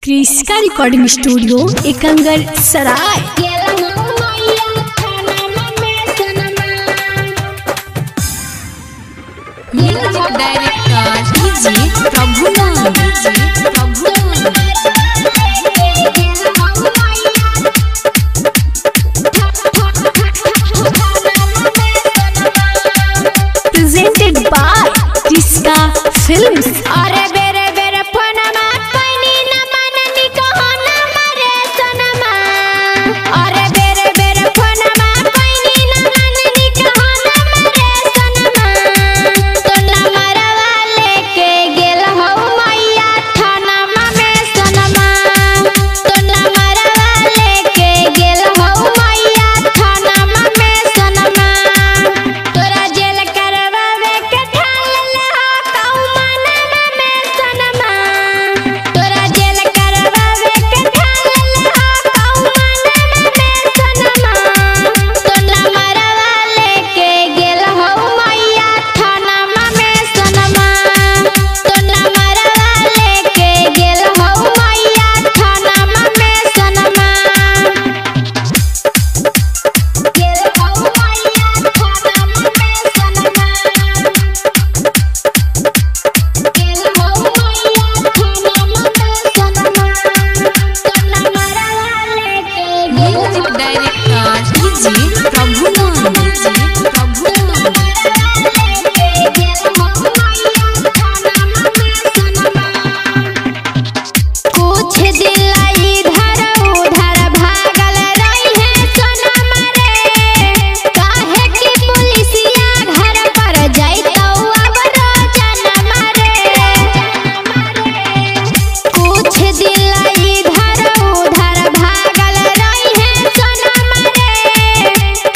क्रिस्का recording studio Ekangar Sarai. Music director Prabhunand. Presented by Kriska films. अरे बेरे बेरे फोनमा पैनी न मननी कहना मरे सनमा। अरे बेरे बेरे फोनमा पैनी न मननी कहना मरे सनमा। तो नमरवा लेके गेल हो मैया थानमा में सनमा। तो नमरवा लेके गेल हो मैया थानमा में सनमा। तोरा जेल करवावे के ठाल ले हो कऊ मनवा में सनमा। तोरा जेल करवावे के ठाल ले हो कऊ मनवा में सनमा। तो नमरवा लेके गेल हो मैया थानमा में सनमा। तो नमरवा लेके गेल हो मैया थानमा में सनमा। गेल हो मैया थानमा में सनमा। गेल हो मैया थानमा में सनमा। तो नमरवा लेके म्यूजिक डायरेक्टर प्रभुनंद। कुछ दिल इधर उधर भागल रही है सनमा रे। काहे कि पुलिसिया घर पर जाइतौ अब रोजनमा रे। कुछ दिल इधर उधर भागल रही है सनमा रे।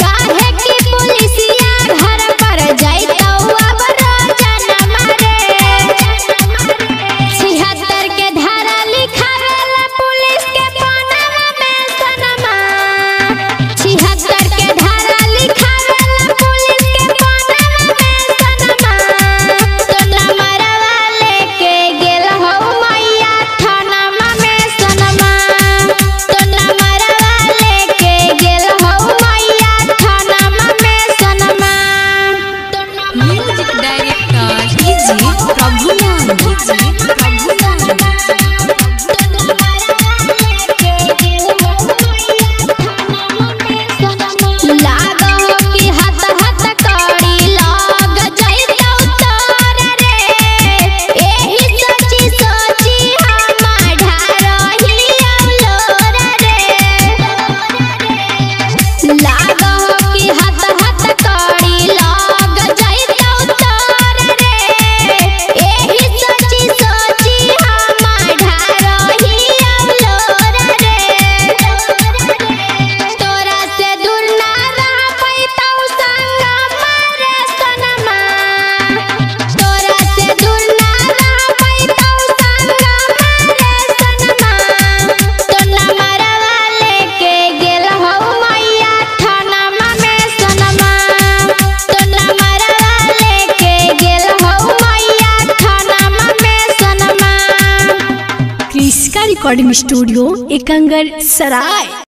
काहे कि पुलिसिया घर पर जाइतौ अब रोजनमा रे। 76 के धारा लिखावेला पुलिस के बनवा में सनमा। 76 के धारा लिखावेला पुलिस के बनवा में सनमा। तो नमरवा लेके गेल हो मैया थानमा में सनमा। तो नमरवा लेके गेल हो मैया थानमा में सनमा। तो म्यूजिक डायरेक्टर प्रभुनंद। लागो कि हाथ हाथ कड़ी लग जाइतौ तोर रे। एही सोची सोची हम ढारही औलोर रे। लागो कि हाथ हाथ कड़ी लग जाइतौ तोर रे। एही सोची सोची हम ढारही औलोर रे। तोरा से दूर ना रह पैतौ संग मारे सनमा। तोरा से दूर ना रह पैतौ संग मारे सनमा। तो नमरवा लेके गेल हो मैया थानमा में सनमा। तो नमरवा लेके गेल हो मैया थानमा में सनमा। क्रिस्का रिकॉर्डिंग स्टूडियो एकंगर सराय।